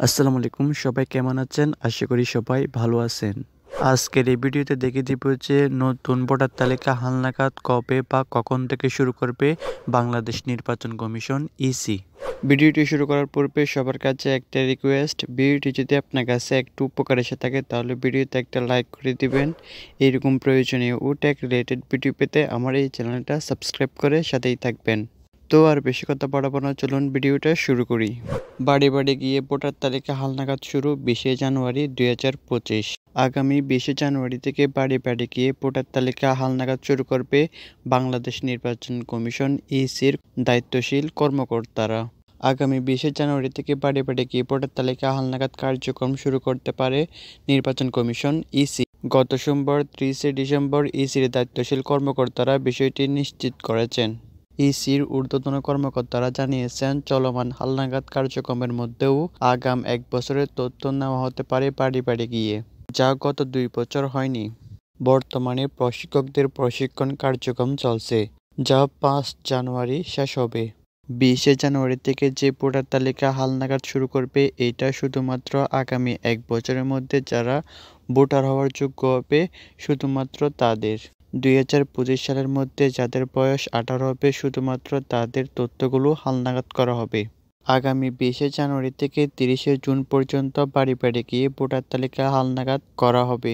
আসসালামু আলাইকুম, সবাই কেমন আছেন? আশা করি সবাই ভালো আছেন। আজকের এই ভিডিওতে দেখিয়ে দিব যে নতুন ভোটার তালিকা হালনাগাদ কবে বা কখন থেকে শুরু করবে বাংলাদেশ নির্বাচন কমিশন ইসি। ভিডিওটি শুরু করার পূর্বে সবার কাছে একটা রিকোয়েস্ট, ভিডিওটি যদি আপনার কাছে একটু উপকার এসে থাকে তাহলে ভিডিওতে একটা লাইক করে দিবেন। এইরকম প্রয়োজনীয় ও টেক রিলেটেড ভিডিও পেতে আমার এই চ্যানেলটা সাবস্ক্রাইব করে সাথেই থাকবেন। তো আর বেশি কথা বাড়াবো না, চলুন ভিডিওটা শুরু করি। বাড়ি বাড়ি গিয়ে ভোটার তালিকা হালনাগাদ শুরু 20শে জানুয়ারি 2025। আগামী 20শে জানুয়ারি থেকে বাড়ি বাড়ি গিয়ে ভোটার তালিকা হালনাগাদ শুরু করবে বাংলাদেশ নির্বাচন কমিশন ইসির দায়িত্বশীল কর্মকর্তারা। আগামী 20শে জানুয়ারি থেকে বাড়ি বাড়ি গিয়ে ভোটার তালিকা হালনাগাদ কার্যক্রম শুরু করতে পারে নির্বাচন কমিশন ইসি। গত সোমবার 30শে ডিসেম্বর ইসির দায়িত্বশীল কর্মকর্তারা বিষয়টি নিশ্চিত করেছেন। ইসির ঊর্ধ্বতন কর্মকর্তারা জানিয়েছেন, চলমান হালনাগাদ কার্যক্রমের মধ্যেও আগাম 1 বছরের তথ্য নেওয়া হতে পারে বাড়ি বাড়ি গিয়ে, যা গত 2 বছর হয়নি। বর্তমানে প্রশিক্ষকদের প্রশিক্ষণ কার্যক্রম চলছে, যা 5 জানুয়ারি শেষ হবে। 20শে জানুয়ারি থেকে যে ভোটার তালিকা হালনাগাদ শুরু করবে এটা শুধুমাত্র আগামী 1 বছরের মধ্যে যারা ভোটার হওয়ার যোগ্য হবে শুধুমাত্র তাদের। 2025 সালের মধ্যে যাদের বয়স 18 হবে শুধুমাত্র তাদের তথ্যগুলো হালনাগাদ করা হবে। আগামী 20শে জানুয়ারি থেকে 30শে জুন পর্যন্ত বাড়ি বাড়ি গিয়ে ভোটার তালিকা হালনাগাদ করা হবে।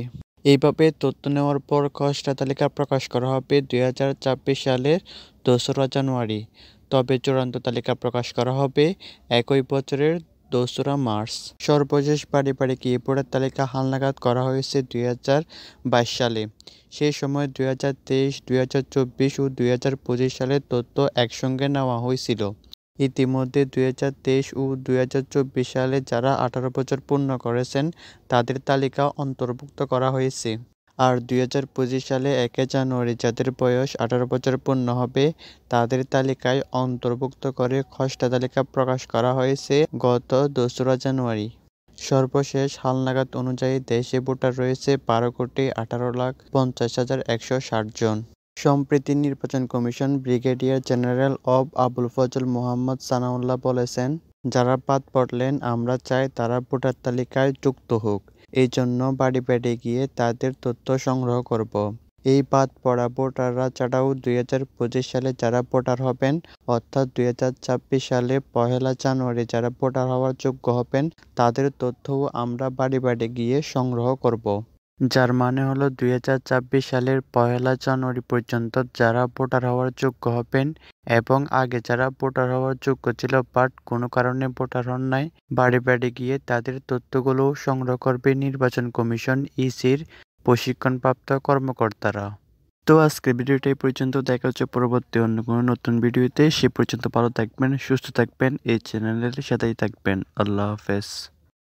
এইভাবে তথ্য নেওয়ার পর খসড়া তালিকা প্রকাশ করা হবে 2026 সালের 2রা জানুয়ারি। তবে চূড়ান্ত তালিকা প্রকাশ করা হবে একই বছরের 2রা মার্চ। সর্বশেষ বাড়ি বাড়ি গিয়ে ভোটার তালিকা হালনাগাদ করা হয়েছে 2022 সালে। সেই সময় 2023, 2024 ও 2025 সালের তথ্য একসঙ্গে নেওয়া হয়েছিল। ইতিমধ্যে 2023 ও 2024 সালে যারা 18 বছর পূর্ণ করেছেন তাদের তালিকা অন্তর্ভুক্ত করা হয়েছে। আর 2025 সালে 1 জানুয়ারি যাদের বয়স 18 বছর পূর্ণ হবে তাদের তালিকায় অন্তর্ভুক্ত করে খসড়া তালিকা প্রকাশ করা হয়েছে গত 2রা জানুয়ারি। সর্বশেষ হালনাগাদ অনুযায়ী দেশে ভোটার রয়েছে 12,18,50,160 জন। সম্প্রতি নির্বাচন commission brigadier general of Abul Fazal Mohammad Sanaullah বলেছেন, যারা বাদ পড়লেন আমরা চাই তারা ভোটার তালিকায় যুক্ত হোক। এই জন্য বাড়ি বাড়ি গিয়ে তাদের তথ্য সংগ্রহ করব। এই বাদ পড়া ভোটাররা ছাড়াও 2025 সালে যারা ভোটার হবেন অর্থাৎ 2026 সালে 1 জানুয়ারি যারা ভোটার হওয়ার যোগ্য হবেন তাদের তথ্যও আমরা বাড়ি বাড়ি গিয়ে সংগ্রহ করব। যার মানে হলো 2026 সালের 1 জানুয়ারি পর্যন্ত যারা ভোটার হওয়ার যোগ্য হবেন এবং আগে যারা ভোটার হওয়ার যোগ্য ছিল বাট কোনো কারণে ভোটার হন নাই, বাড়ি বাড়ি গিয়ে তাদের তথ্যগুলো সংগ্রহ করবে নির্বাচন কমিশন ইসির প্রশিক্ষণপ্রাপ্ত কর্মকর্তারা। তো আজকের ভিডিওটা এই পর্যন্ত, দেখা হচ্ছে পরবর্তী অন্য কোনো নতুন ভিডিওতে। সে পর্যন্ত ভালো থাকবেন, সুস্থ থাকবেন, এই চ্যানেলের সাথেই থাকবেন। আল্লাহ হাফেজ।